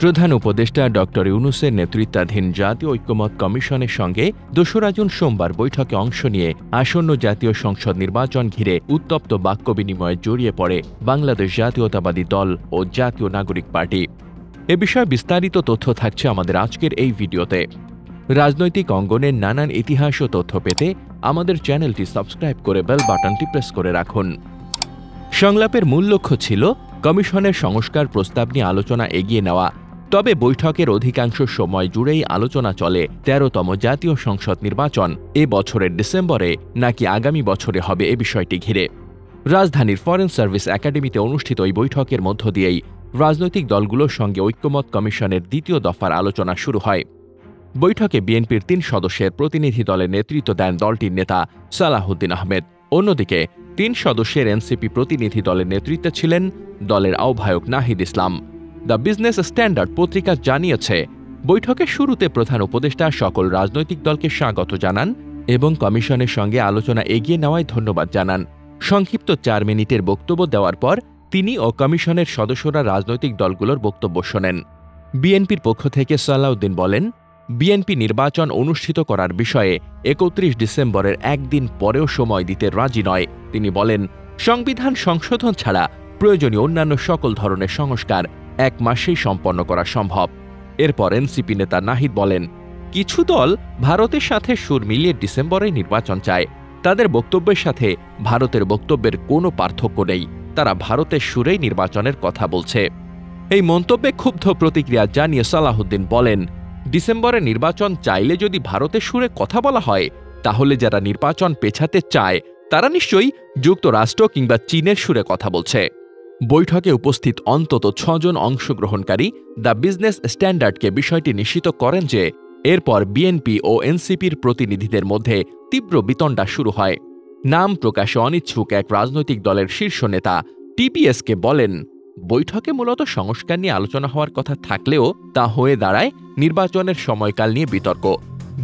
প্রধান উপদেষ্টা ড ইউনূসের নেতৃত্বাধীন জাতীয় ঐক্যমত্য কমিশনের সঙ্গে ২রা জুন সোমবার বৈঠকে অংশ নিয়ে আসন্ন জাতীয় সংসদ নির্বাচন ঘিরে উত্তপ্ত বাক্য বিনিময়ে জড়িয়ে পড়ে বাংলাদেশ জাতীয়তাবাদী দল ও জাতীয় নাগরিক পার্টি। এ বিষয়ে বিস্তারিত তথ্য থাকছে আমাদের আজকের এই ভিডিওতে। রাজনৈতিক অঙ্গনের নানান ইতিহাস ও তথ্য পেতে আমাদের চ্যানেলটি সাবস্ক্রাইব করে বেল বাটনটি প্রেস করে রাখুন। সংলাপের মূল লক্ষ্য ছিল কমিশনের সংস্কার প্রস্তাব নিয়ে আলোচনা এগিয়ে নেওয়া। তবে বৈঠকের অধিকাংশ সময় জুড়েই আলোচনা চলে ১৩তম জাতীয় সংসদ নির্বাচন এ বছরের ডিসেম্বরে নাকি আগামী বছরে হবে এ বিষয়টি ঘিরে। রাজধানীর ফরেন সার্ভিস একাডেমিতে অনুষ্ঠিত এই বৈঠকের মধ্য দিয়েই রাজনৈতিক দলগুলোর সঙ্গে ঐক্যমত্য কমিশনের দ্বিতীয় দফার আলোচনা শুরু হয়। বৈঠকে বিএনপির ৩ সদস্যের প্রতিনিধি দলের নেতৃত্ব দেন দলটির নেতা সালাহউদ্দিন আহমেদ। অন্যদিকে ৩ সদস্যের এনসিপি প্রতিনিধি দলের নেতৃত্বে ছিলেন দলের আহ্বায়ক Nahid Islam. The business standard পত্রিকা জানিয়েছে, বৈঠকের শুরুতে প্রধান উপদেষ্টা সকল রাজনৈতিক দলকে স্বাগত জানান এবং কমিশনের সঙ্গে আলোচনা এগিয়ে নেওয়ায় ধন্যবাদ জানান। সংক্ষিপ্ত ৪ মিনিটের বক্তব্য দেওয়ার পর তিনি ও কমিশনের সদস্যরা রাজনৈতিক দলগুলোর বক্তব্য শোনেন। বিএনপির পক্ষ থেকে সালাউদ্দিন বলেন, বিএনপি নির্বাচন অনুষ্ঠিত করার বিষয়ে ৩১ ডিসেম্বরের একদিন পরেও সময় দিতে রাজি নয়। তিনি বলেন, সংবিধান সংশোধন ছাড়া প্রয়োজনীয় অন্যান্য সকল ধরনের সংস্কার ১ মাসেই সম্পন্ন করা সম্ভব। এরপর এনসিপি নেতা নাহিদ বলেন, কিছু দল ভারতের সাথে সুর মিলিয়ে ডিসেম্বরে নির্বাচন চায়। তাদের বক্তব্যের সাথে ভারতের বক্তব্যের কোনো পার্থক্য নেই। তারা ভারতের সুরেই নির্বাচনের কথা বলছে। এই মন্তব্যে ক্ষুব্ধ প্রতিক্রিয়া জানিয়ে সালাহউদ্দিন বলেন, ডিসেম্বরে নির্বাচন চাইলে যদি ভারতের সুরে কথা বলা হয়, তাহলে যারা নির্বাচন পেছাতে চায় তারা নিশ্চয়ই যুক্তরাষ্ট্র কিংবা চীনের সুরে কথা বলছে। বৈঠকে উপস্থিত অন্তত ৬ জন অংশগ্রহণকারী দ্য বিজনেস স্ট্যান্ডার্ডকে বিষয়টি নিশ্চিত করেন যে এরপর বিএনপি ও এনসিপির প্রতিনিধিদের মধ্যে তীব্র বিতণ্ডা শুরু হয়। নাম প্রকাশে অনিচ্ছুক এক রাজনৈতিক দলের শীর্ষ নেতা টিপিএসকে বলেন, বৈঠকে মূলত সংস্কার নিয়ে আলোচনা হওয়ার কথা থাকলেও তা হয়ে দাঁড়ায় নির্বাচনের সময়কাল নিয়ে বিতর্ক।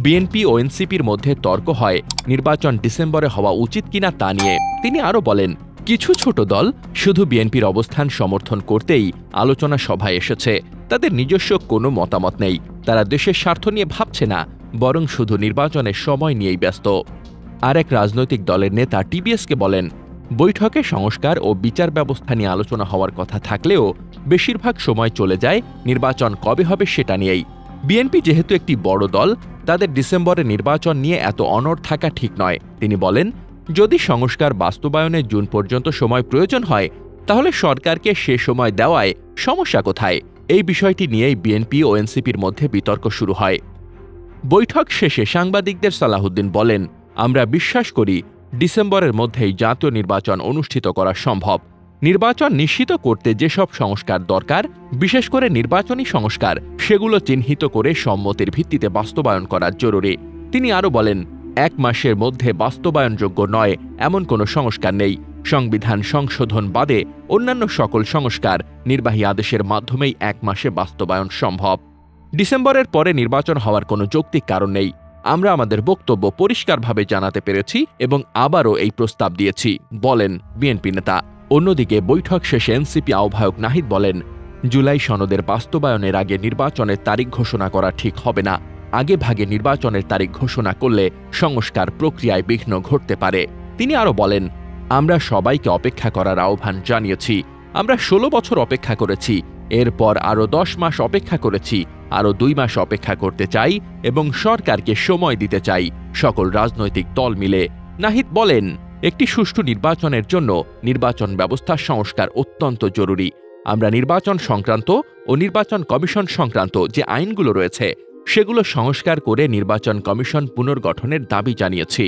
বিএনপি ও এনসিপির মধ্যে তর্ক হয় নির্বাচন ডিসেম্বরে হওয়া উচিত কিনা তা নিয়ে। তিনি আরও বলেন, কিছু ছোট দল শুধু বিএনপির অবস্থান সমর্থন করতেই আলোচনা সভায় এসেছে। তাদের নিজস্ব কোনো মতামত নেই। তারা দেশের স্বার্থ নিয়ে ভাবছে না, বরং শুধু নির্বাচনের সময় নিয়েই ব্যস্ত। আরেক রাজনৈতিক দলের নেতা টিবিএসকে বলেন, বৈঠকে সংস্কার ও বিচার ব্যবস্থা নিয়ে আলোচনা হওয়ার কথা থাকলেও বেশিরভাগ সময় চলে যায় নির্বাচন কবে হবে সেটা নিয়েই। বিএনপি যেহেতু একটি বড় দল, তাদের ডিসেম্বরে নির্বাচন নিয়ে এত অনড় থাকা ঠিক নয়। তিনি বলেন, যদি সংস্কার বাস্তবায়নে জুন পর্যন্ত সময় প্রয়োজন হয়, তাহলে সরকারকে সে সময় দেওয়ায় সমস্যা কোথায়? এই বিষয়টি নিয়েই বিএনপি ও এনসিপির মধ্যে বিতর্ক শুরু হয়। বৈঠক শেষে সাংবাদিকদের সালাহউদ্দিন বলেন, আমরা বিশ্বাস করি ডিসেম্বরের মধ্যেই জাতীয় নির্বাচন অনুষ্ঠিত করা সম্ভব। নির্বাচন নিশ্চিত করতে যেসব সংস্কার দরকার, বিশেষ করে নির্বাচনী সংস্কার, সেগুলো চিহ্নিত করে সম্মতির ভিত্তিতে বাস্তবায়ন করা জরুরি। তিনি আরও বলেন, ১ মাসের মধ্যে বাস্তবায়নযোগ্য নয় এমন কোনো সংস্কার নেই। সংবিধান সংশোধন বাদে অন্যান্য সকল সংস্কার নির্বাহী আদেশের মাধ্যমেই ১ মাসে বাস্তবায়ন সম্ভব। ডিসেম্বরের পরে নির্বাচন হওয়ার কোনো যৌক্তিক কারণ নেই। আমরা আমাদের বক্তব্য পরিষ্কারভাবে জানাতে পেরেছি এবং আবারও এই প্রস্তাব দিয়েছি, বলেন বিএনপি নেতা। অন্যদিকে বৈঠক শেষে এনসিপি আহ্বায়ক নাহিদ বলেন, জুলাই সনদের বাস্তবায়নের আগে নির্বাচনের তারিখ ঘোষণা করা ঠিক হবে না। আগে ভাগে নির্বাচনের তারিখ ঘোষণা করলে সংস্কার প্রক্রিয়ায় বিঘ্ন ঘটতে পারে। তিনি আরও বলেন, আমরা সবাইকে অপেক্ষা করার আহ্বান জানিয়েছি। আমরা ১৬ বছর অপেক্ষা করেছি, এরপর আরও ১০ মাস অপেক্ষা করেছি, আরও ২ মাস অপেক্ষা করতে চাই এবং সরকারকে সময় দিতে চাই, সকল রাজনৈতিক দল মিলে। নাহিদ বলেন, একটি সুষ্ঠু নির্বাচনের জন্য নির্বাচন ব্যবস্থার সংস্কার অত্যন্ত জরুরি। আমরা নির্বাচন সংক্রান্ত ও নির্বাচন কমিশন সংক্রান্ত যে আইনগুলো রয়েছে সেগুলো সংস্কার করে নির্বাচন কমিশন পুনর্গঠনের দাবি জানিয়েছি।